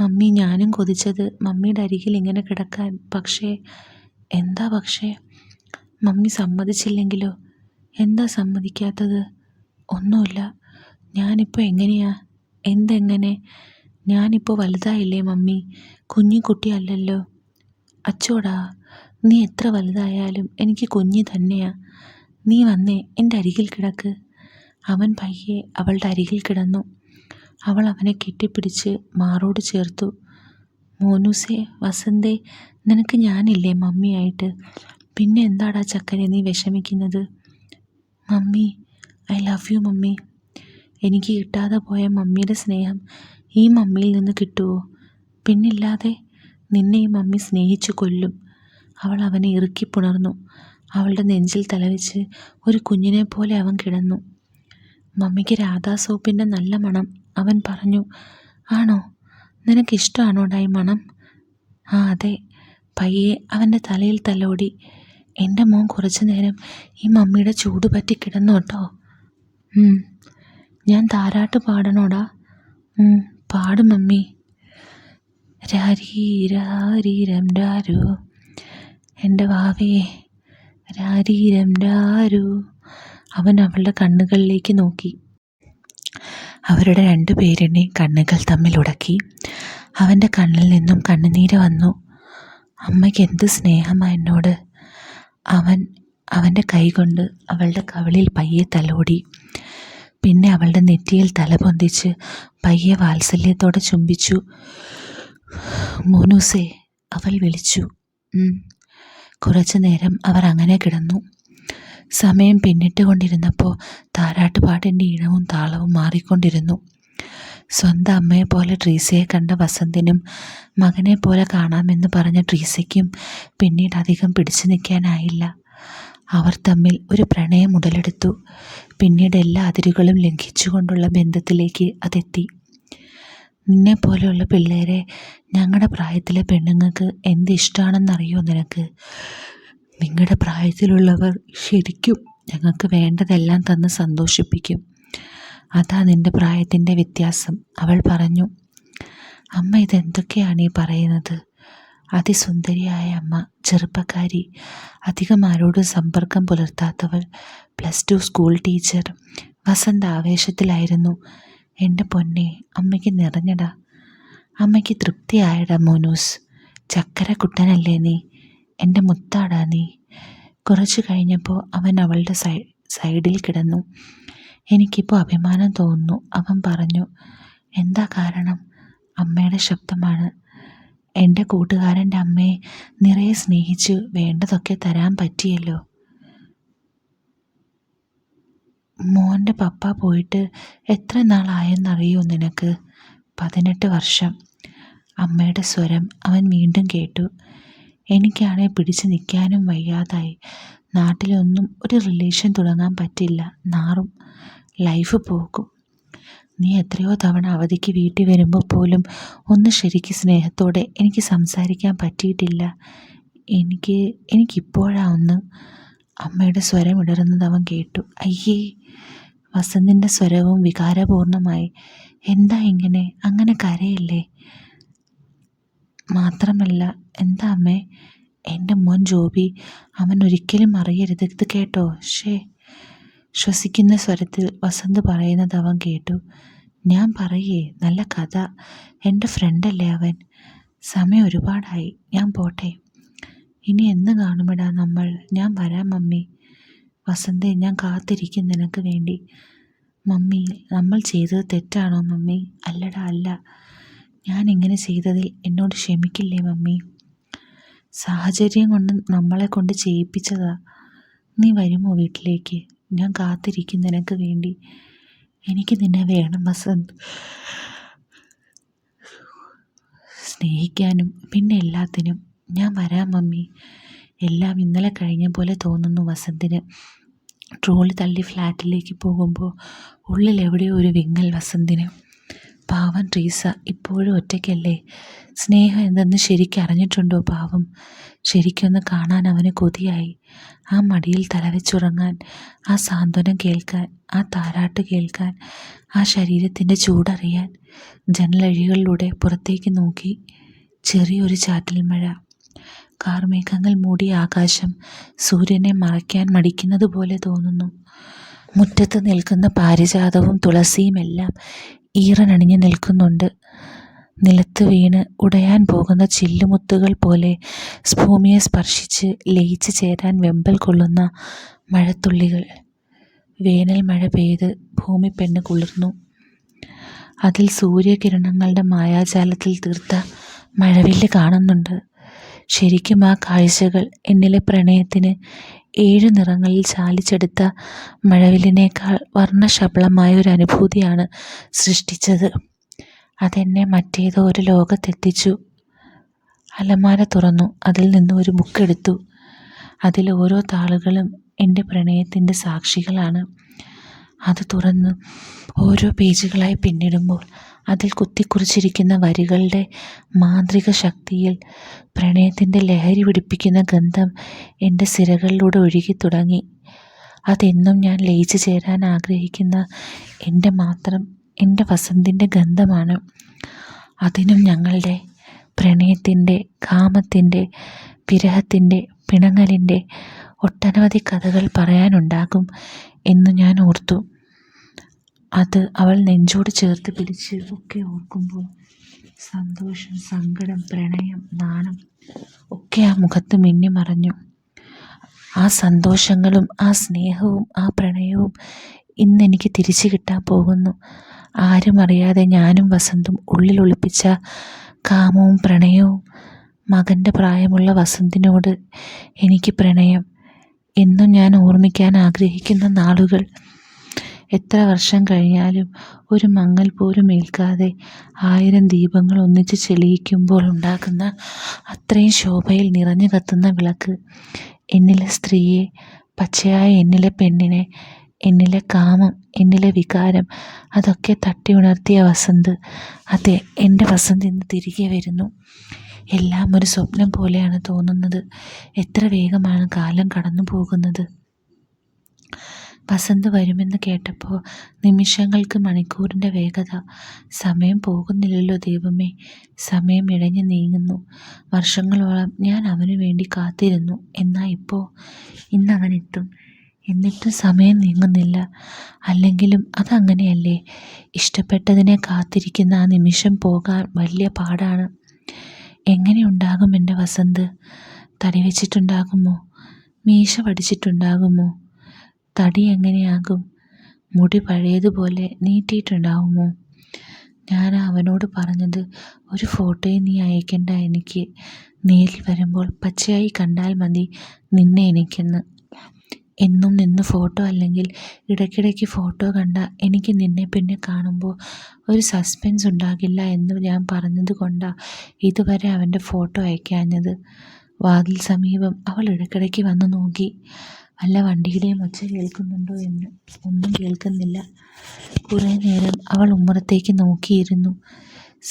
മമ്മി, ഞാനും കൊതിച്ചത് മമ്മിയുടെ അരികിൽ ഇങ്ങനെ കിടക്കാൻ. പക്ഷേ. എന്താ പക്ഷേ? മമ്മി സമ്മതിച്ചില്ലെങ്കിലോ? എന്താ സമ്മതിക്കാത്തത്? ഒന്നുമില്ല. ഞാനിപ്പോൾ എങ്ങനെയാ? എന്തെങ്ങനെ? ഞാനിപ്പോൾ വലുതായില്ലേ മമ്മി, കുഞ്ഞിക്കുട്ടിയല്ലല്ലോ. അച്ചോടാ, നീ എത്ര വലുതായാലും എനിക്ക് കുഞ്ഞി തന്നെയാ. നീ വന്നേ എൻ്റെ അരികിൽ കിടക്ക്. അവൻ പയ്യെ അവളുടെ അരികിൽ കിടന്നു. അവൾ അവനെ കെട്ടിപ്പിടിച്ച് മാറോട് ചേർത്തു. മോനൂസേ, വസന്തേ, നിനക്ക് ഞാനില്ലേ മമ്മിയായിട്ട്? പിന്നെ എന്താടാ ചക്കരെ നീ വിഷമിക്കുന്നത്? Mummy, I love you mummy. എനിക്ക് കിട്ടാതെ പോയ മമ്മിയുടെ സ്നേഹം ഈ മമ്മിയിൽ നിന്ന് കിട്ടുമോ? പിന്നില്ലാതെ. നിന്നെ ഈ മമ്മി സ്നേഹിച്ചു കൊല്ലും. അവൾ അവനെ ഇറുക്കി പുണർന്നു. അവളുടെ നെഞ്ചിൽ തലവെച്ച് ഒരു കുഞ്ഞിനെ പോലെ അവൻ കിടന്നു. മമ്മിക്ക് രാധാ സോപ്പിൻ്റെ നല്ല മണം. അവൻ പറഞ്ഞു. ആണോ? നിനക്കിഷ്ടമാണോടാ ഈ മണം? ആ അതെ. പയ്യെ അവൻ്റെ തലയിൽ തലോടി. എൻ്റെ മോൻ കുറച്ചു നേരം ഈ മമ്മിയുടെ ചൂട് പറ്റി കിടന്നു കേട്ടോ. ഞാൻ താരാട്ട് പാടണോടാ? പാടും മമ്മി. രാരീരാരീരം രാരു, എൻ്റെ വാവേ, രാരീരം രാരു. അവൻ അവളുടെ കണ്ണുകളിലേക്ക് നോക്കി. അവരുടെ രണ്ടുപേരുടെയും കണ്ണുകൾ തമ്മിൽ ഉടക്കി. അവൻ്റെ കണ്ണിൽ നിന്നും കണ്ണുനീര് വന്നു. അമ്മയ്ക്ക് എന്ത് സ്നേഹമാ എന്നോട്. അവൻ അവൻ്റെ കൈകൊണ്ട് അവളുടെ കവിളിൽ പയ്യെ തലോടി. പിന്നെ അവളുടെ നെറ്റിയിൽ തല പൊന്തിച്ച് പയ്യെ വാത്സല്യത്തോടെ ചുംബിച്ചു. മോനൂസേ, അവൾ വിളിച്ചു. കുറച്ചു നേരം അവർ അങ്ങനെ കിടന്നു. സമയം പിന്നിട്ട് കൊണ്ടിരുന്നപ്പോൾ താരാട്ടുപാട്ടിൻ്റെ ഈണവും താളവും മാറിക്കൊണ്ടിരുന്നു. സ്വന്തം അമ്മയെപ്പോലെ ട്രീസയെ കണ്ട വസന്തിനും മകനെ പോലെ കാണാമെന്ന് പറഞ്ഞ ട്രീസയ്ക്കും പിന്നീട് അധികം പിടിച്ചു നിൽക്കാനായില്ല. അവർ തമ്മിൽ ഒരു പ്രണയം ഉടലെടുത്തു. പിന്നീട് എല്ലാ അതിരുകളും ലംഘിച്ചുകൊണ്ടുള്ള ബന്ധത്തിലേക്ക് അതെത്തി. നിന്നെപ്പോലെയുള്ള പിള്ളേരെ ഞങ്ങളുടെ പ്രായത്തിലെ പെണ്ണുങ്ങൾക്ക് എന്ത് ഇഷ്ടമാണെന്നറിയോ നിനക്ക്? നിങ്ങളുടെ പ്രായത്തിലുള്ളവർ ശരിക്കും ഞങ്ങൾക്ക് വേണ്ടതെല്ലാം തന്ന് സന്തോഷിപ്പിക്കും. അതാ നിൻ്റെ പ്രായത്തിൻ്റെ വ്യത്യാസം, അവൾ പറഞ്ഞു. അമ്മ, ഇതെന്തൊക്കെയാണ് ഈ പറയുന്നത്? അതിസുന്ദരിയായ അമ്മ, ചെറുപ്പക്കാരി, അധികം ആരോടും സമ്പർക്കം പുലർത്താത്തവൾ, +2 സ്കൂൾ ടീച്ചർ. വസന്ത ആവേശത്തിലായിരുന്നു. എൻ്റെ പൊന്നെ, അമ്മയ്ക്ക് നിറഞ്ഞടാ. അമ്മയ്ക്ക് തൃപ്തിയായടാ മോനൂസ്. ചക്കര കുട്ടനല്ലേ നീ, എൻ്റെ മുത്താടാ നീ. കുറച്ചു കഴിഞ്ഞപ്പോൾ അവൻ അവളുടെ സൈഡിൽ കിടന്നു. എനിക്കിപ്പോൾ അഭിമാനം തോന്നുന്നു, അവൻ പറഞ്ഞു. എന്താ കാരണം? അമ്മയുടെ ശബ്ദമാണ്. എൻ്റെ കൂട്ടുകാരൻ്റെ അമ്മയെ നിറയെ സ്നേഹിച്ചു വേണ്ടതൊക്കെ തരാൻ പറ്റിയല്ലോ. മോൻ്റെ പപ്പ പോയിട്ട് എത്ര നാളായെന്നറിയോ നിനക്ക്? 18 വർഷം. അമ്മയുടെ സ്വരം അവൻ വീണ്ടും കേട്ടു. എനിക്കാണെ പിടിച്ചു നിൽക്കാനും വയ്യാതായി. നാട്ടിലൊന്നും ഒരു റിലേഷൻ തുടങ്ങാൻ പറ്റില്ല, നാറും, ലൈഫ് പോകും. നീ എത്രയോ തവണ അവധിക്ക് വീട്ടിൽ വരുമ്പോൾ പോലും ഒന്ന് ശരിക്ക് സ്നേഹത്തോടെ എനിക്ക് സംസാരിക്കാൻ പറ്റിയിട്ടില്ല. എനിക്കിപ്പോഴാ ഒന്ന്. അമ്മയുടെ സ്വരം ഇടറുന്നത് അവൻ കേട്ടു. അയ്യേ. വസന്തിൻ്റെ സ്വരവും വികാരപൂർണമായി. എന്താ ഇങ്ങനെ? അങ്ങനെ കരയില്ലേ. മാത്രമല്ല, എന്താ അമ്മേ? എൻ്റെ മോൻ ജോബി, അവൻ ഒരിക്കലും അറിയരുത്, ഇത് കേട്ടോ? ശ്വസിക്കുന്ന സ്വരത്തിൽ വസന്ത് പറയുന്നത് അവൻ കേട്ടു. ഞാൻ പറയേ, നല്ല കഥ. എൻ്റെ ഫ്രണ്ടല്ലേ അവൻ. സമയം ഒരുപാടായി, ഞാൻ പോട്ടെ. ഇനി എന്ന് കാണുമിടാ നമ്മൾ? ഞാൻ വരാം മമ്മി. വസന്തേ, ഞാൻ കാത്തിരിക്കും നിനക്ക് വേണ്ടി. മമ്മി, നമ്മൾ ചെയ്തത് തെറ്റാണോ മമ്മി? അല്ലടാ, അല്ല. ഞാൻ ഇങ്ങനെ ചെയ്തതിൽ എന്നോട് ക്ഷമിക്കില്ലേ മമ്മി? സാഹചര്യം കൊണ്ട് നമ്മളെ കൊണ്ട് ചെയ്യിപ്പിച്ചതാ. നീ വരുമോ വീട്ടിലേക്ക്? ഞാൻ കാത്തിരിക്കും നിനക്ക് വേണ്ടി. എനിക്ക് നിന്നെ വേണം വസന്ത്. സ്നേഹിക്കാനും പിന്നെ എല്ലാത്തിനും. ഞാൻ വരാം മമ്മി. എല്ലാം ഇന്നലെ കഴിഞ്ഞ പോലെ തോന്നുന്നു വസന്തിന്. ട്രോളി തള്ളി ഫ്ലാറ്റിലേക്ക് പോകുമ്പോൾ ഉള്ളിൽ എവിടെയോ ഒരു വിങ്ങൽ വസന്തിന്. പാവം ട്രീസ ഇപ്പോഴും ഒറ്റയ്ക്കല്ലേ? സ്നേഹം എന്തെന്ന് ശരിക്കറിഞ്ഞിട്ടുണ്ടോ പാവം? ശരിക്കൊന്ന് കാണാൻ അവന് കൊതിയായി. ആ മടിയിൽ തലവെച്ചുറങ്ങാൻ, ആ സാന്ത്വനം കേൾക്കാൻ, ആ താരാട്ട് കേൾക്കാൻ, ആ ശരീരത്തിൻ്റെ ചൂടറിയാൻ. ജനലഴികളിലൂടെ പുറത്തേക്ക് നോക്കി. ചെറിയൊരു ചാറ്റൽ മഴ. കാർമേഘങ്ങൾ മൂടിയ ആകാശം സൂര്യനെ മറയ്ക്കാൻ മടിക്കുന്നത് പോലെ തോന്നുന്നു. മുറ്റത്ത് നിൽക്കുന്ന പാരിജാതവും തുളസിയും എല്ലാം ഈറനണിഞ്ഞു നിൽക്കുന്നുണ്ട്. നിലത്ത് വീണ് ഉടയാൻ പോകുന്ന ചില്ലുമുത്തുകൾ പോലെ ഭൂമിയെ സ്പർശിച്ച് ലയിച്ചു ചേരാൻ വെമ്പൽ കൊള്ളുന്ന മഴത്തുള്ളികൾ. വേനൽ മഴ പെയ്ത് ഭൂമി പെണ്ണ് കുളിർന്നു. അതിൽ സൂര്യകിരണങ്ങളുടെ മായാജാലത്തിൽ തീർത്ത മഴവില്ല് കാണുന്നുണ്ട്. ശരിക്കും ആ കാഴ്ചകൾ എന്നിലെ പ്രണയത്തിന് 7 നിറങ്ങളിൽ ചാലിച്ചെടുത്ത മഴവില്ലിനേക്കാൾ വർണ്ണശബളമായ ഒരു അനുഭൂതിയാണ് സൃഷ്ടിച്ചത്. അതെന്നെ മറ്റേതോ ഒരു ലോകത്തെത്തിച്ചു. അലമാര തുറന്നു. അതിൽ നിന്ന് ഒരു ബുക്കെടുത്തു. അതിൽ ഓരോ താളുകളും എൻ്റെ പ്രണയത്തിൻ്റെ സാക്ഷികളാണ്. അത് തുറന്ന് ഓരോ പേജുകളായി പിന്നിടുമ്പോൾ അതിൽ കുത്തിക്കുറിച്ചിരിക്കുന്ന വരികളുടെ മാന്ത്രിക ശക്തിയിൽ പ്രണയത്തിൻ്റെ ലഹരി പിടിപ്പിക്കുന്ന ഗന്ധം എൻ്റെ സിരകളിലൂടെ ഒഴുകി തുടങ്ങി. അതെന്നും ഞാൻ ലയിച്ചു ചേരാൻ ആഗ്രഹിക്കുന്ന എൻ്റെ വസന്തിൻ്റെ ഗന്ധമാണ്. അതിനും ഞങ്ങളുടെ പ്രണയത്തിൻ്റെ, കാമത്തിൻ്റെ, വിരഹത്തിൻ്റെ, പിണങ്ങലിൻ്റെ ഒട്ടനവധി കഥകൾ പറയാനുണ്ടാകും എന്ന് ഞാൻ ഓർത്തു. അത് അവൾ നെഞ്ചോട് ചേർത്ത് പിടിച്ച് ഒക്കെ ഓർക്കുമ്പോൾ സന്തോഷം, സങ്കടം, പ്രണയം, നാണം ഒക്കെ ആ മുഖത്ത് മിന്നിമറഞ്ഞു. ആ സന്തോഷങ്ങളും ആ സ്നേഹവും ആ പ്രണയവും ഇന്നെനിക്ക് തിരിച്ചു കിട്ടാൻ പോകുന്നു. ആരും അറിയാതെ ഞാനും വസന്തും ഉള്ളിൽ ഒളിപ്പിച്ച കാമവും പ്രണയവും. മകൻ്റെ പ്രായമുള്ള വസന്തിനോട് എനിക്ക് പ്രണയം. എന്നും ഞാൻ ഓർമ്മിക്കാൻ ആഗ്രഹിക്കുന്ന നാളുകൾ. എത്ര വർഷം കഴിഞ്ഞാലും ഒരു മങ്ങൽ പോലും ഏൽക്കാതെ 1000 ദീപങ്ങൾ ഒന്നിച്ച് ചെളിയിക്കുമ്പോൾ ഉണ്ടാകുന്ന അത്രയും ശോഭയിൽ നിറഞ്ഞു കത്തുന്ന വിളക്ക്. എന്നിലെ സ്ത്രീയെ, പച്ചയായ എന്നിലെ പെണ്ണിനെ, എന്നിലെ കാമം, എന്നിലെ വികാരം, അതൊക്കെ തട്ടി ഉണർത്തിയ വസന്ത്. അതെ, എൻ്റെ വസന്ത് ഇന്ന് തിരികെ വരുന്നു. എല്ലാം ഒരു സ്വപ്നം പോലെയാണ് തോന്നുന്നത്. എത്ര വേഗമാണ് കാലം കടന്നു പോകുന്നത്. വസന്ത് വരുമെന്ന് കേട്ടപ്പോൾ നിമിഷങ്ങൾക്ക് മണിക്കൂറിൻ്റെ വേഗത. സമയം പോകുന്നില്ലല്ലോ ദൈവമേ. സമയം ഇഴഞ്ഞു നീങ്ങുന്നു. വർഷങ്ങളോളം ഞാൻ അവനു വേണ്ടി കാത്തിരുന്നു. എന്നാൽ ഇന്നവൻ എത്തും. എന്നിട്ടും സമയം നീങ്ങുന്നില്ല. അല്ലെങ്കിലും അതങ്ങനെയല്ലേ. ഇഷ്ടപ്പെട്ടതിനെ കാത്തിരിക്കുന്ന ആ നിമിഷം പോകാൻ വലിയ പാടാണ്. എങ്ങനെയുണ്ടാകും എൻ്റെ വസന്ത്? തടി വെച്ചിട്ടുണ്ടാകുമോ? മീശ പഠിച്ചിട്ടുണ്ടാകുമോ? തടി എങ്ങനെയാകും? മുടി പഴയതുപോലെ നീട്ടിയിട്ടുണ്ടാവുമോ? ഞാൻ അവനോട് പറഞ്ഞത്, ഒരു ഫോട്ടോയും നീ അയക്കണ്ട എനിക്ക്. നേരിൽ വരുമ്പോൾ പച്ചയായി കണ്ടാൽ മതി നിന്നെ എനിക്കെന്ന്. എന്നും നിന്ന് ഫോട്ടോ അല്ലെങ്കിൽ ഇടയ്ക്കിടയ്ക്ക് ഫോട്ടോ കണ്ട എനിക്ക് നിന്നെ പിന്നെ കാണുമ്പോൾ ഒരു സസ്പെൻസ് ഉണ്ടാകില്ല എന്ന് ഞാൻ പറഞ്ഞത് കൊണ്ടാണ് ഇതുവരെ അവൻ്റെ ഫോട്ടോ അയക്കാഞ്ഞത്. വാതിൽ സമീപം അവൾ ഇടയ്ക്കിടയ്ക്ക് വന്ന് നോക്കി. വല്ല വണ്ടിയുടെയും ഒച്ച കേൾക്കുന്നുണ്ടോ എന്ന്. ഒന്നും കേൾക്കുന്നില്ല. കുറേ നേരം അവൾ ഉമ്മറത്തേക്ക് നോക്കിയിരുന്നു.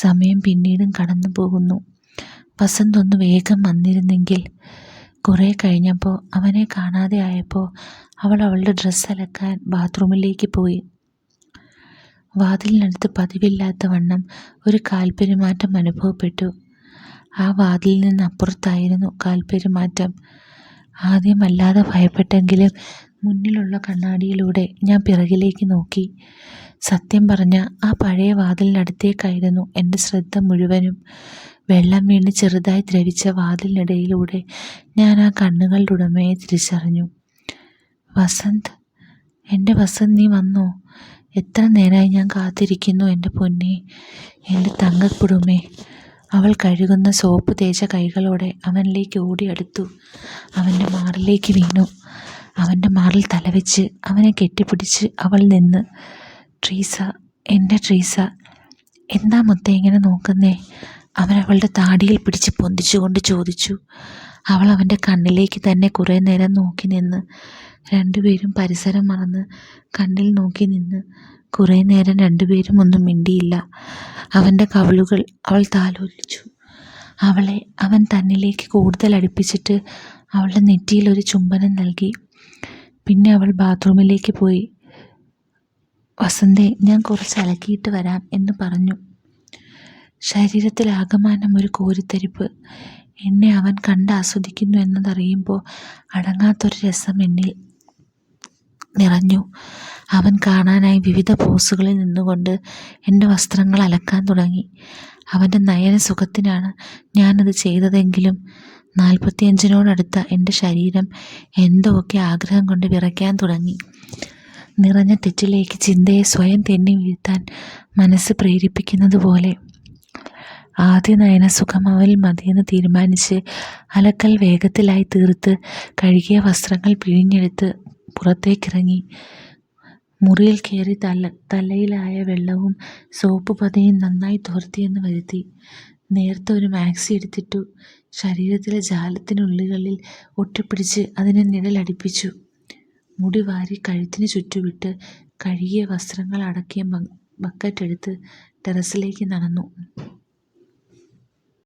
സമയം പിന്നീടും കടന്നു പോകുന്നു. വസന്ത് ഒന്ന് വേഗം വന്നിരുന്നെങ്കിൽ. കുറേ കഴിഞ്ഞപ്പോൾ അവനെ കാണാതെ ആയപ്പോൾ അവൾ അവളുടെ ഡ്രസ്സ് അലക്കാൻ ബാത്റൂമിലേക്ക് പോയി. വാതിലിനടുത്ത് പതിവില്ലാത്ത വണ്ണം ഒരു കാൽപ്പെരുമാറ്റം അനുഭവപ്പെട്ടു. ആ വാതിലിൽ നിന്ന് അപ്പുറത്തായിരുന്നു കാൽപ്പെരുമാറ്റം. ആദ്യം വല്ലാതെ ഭയപ്പെട്ടെങ്കിലും മുന്നിലുള്ള കണ്ണാടിയിലൂടെ ഞാൻ പിറകിലേക്ക് നോക്കി. സത്യം പറഞ്ഞ ആ പഴയ വാതിലിനടുത്തേക്കായിരുന്നു എൻ്റെ ശ്രദ്ധ മുഴുവനും. വെള്ളം വീണ് ചെറുതായി ദ്രവിച്ച വാതിലിനിടയിലൂടെ ഞാൻ ആ കണ്ണുകളുടെ ഉടമയെ തിരിച്ചറിഞ്ഞു. വസന്ത്, എൻ്റെ വസന്ത്, നീ വന്നോ? എത്ര നേരമായി ഞാൻ കാത്തിരിക്കുന്നു എൻ്റെ പൊന്നേ, എൻ്റെ തങ്കക്കുടുമേ. അവൾ കഴുകുന്ന സോപ്പ് തേച്ച കൈകളോടെ അവനിലേക്ക് ഓടിയടുത്തു. അവൻ്റെ മാറിലേക്ക് വീണു. അവൻ്റെ മാറിൽ തലവെച്ച് അവനെ കെട്ടിപ്പിടിച്ച് അവൾ നിന്ന്. ട്രീസ, എൻ്റെ ട്രീസ, എന്താ മുത്തേ ഇങ്ങനെ നോക്കുന്നേ? അവൻ അവളുടെ താടിയിൽ പിടിച്ച് പൊന്തിച്ചുകൊണ്ട് ചോദിച്ചു. അവൾ അവൻ്റെ കണ്ണിലേക്ക് തന്നെ കുറേ നേരം നോക്കി നിന്ന്. രണ്ടുപേരും പരിസരം മറന്ന് കണ്ണിൽ നോക്കി നിന്ന്. കുറേ നേരം രണ്ടുപേരും ഒന്നും മിണ്ടിയില്ല. അവൻ്റെ കവിളുകൾ അവൾ താലോലിച്ചു. അവളെ അവൻ തന്നിലേക്ക് കൂടുതൽ അടുപ്പിച്ചിട്ട് അവളുടെ നെറ്റിയിൽ ഒരു ചുംബനം നൽകി. പിന്നെ അവൾ ബാത്റൂമിലേക്ക് പോയി. വസന്തേ, ഞാൻ കുറച്ച് അലക്കിയിട്ട് വരാം എന്ന് പറഞ്ഞു. ശരീരത്തിൽ ആകമാനം ഒരു കോരിത്തരിപ്പ്. എന്നെ അവൻ കണ്ട് ആസ്വദിക്കുന്നു എന്നതറിയുമ്പോൾ അടങ്ങാത്തൊരു രസം എന്നിൽ നിറഞ്ഞു. അവൻ കാണാനായി വിവിധ പോസുകളിൽ നിന്നുകൊണ്ട് എൻ്റെ വസ്ത്രങ്ങൾ അലക്കാൻ തുടങ്ങി. അവൻ്റെ നയന സുഖത്തിനാണ് ഞാനത് ചെയ്തതെങ്കിലും 45-നോടടുത്ത എൻ്റെ ശരീരം എന്തോ ഒക്കെ ആഗ്രഹം കൊണ്ട് വിറയ്ക്കാൻ തുടങ്ങി. നിറഞ്ഞ തെറ്റിലേക്ക് ചിന്തയെ സ്വയം തെന്നി വീഴ്ത്താൻ മനസ്സ് പ്രേരിപ്പിക്കുന്നത് പോലെ. ആദ്യ നയനസുഖം അവൽ മതിയെന്ന് തീരുമാനിച്ച് അലക്കൽ വേഗത്തിലായി തീർത്ത് കഴുകിയ വസ്ത്രങ്ങൾ പിഴിഞ്ഞെടുത്ത് പുറത്തേക്കിറങ്ങി. മുറിയിൽ കയറി തലയിലായ വെള്ളവും സോപ്പ് പതയും നന്നായി തോർത്തിയെന്ന് വരുത്തി. നേരത്തെ ഒരു മാക്സി എടുത്തിട്ടു. ശരീരത്തിലെ ജാലത്തിനുള്ളികളിൽ ഒട്ടിപ്പിടിച്ച് അതിനെ നിഴലടിപ്പിച്ചു. മുടി വാരി കഴുത്തിന് ചുറ്റുവിട്ട് കഴുകിയ വസ്ത്രങ്ങൾ അടക്കിയ ബക്കറ്റ് എടുത്ത് ടെറസിലേക്ക് നടന്നു.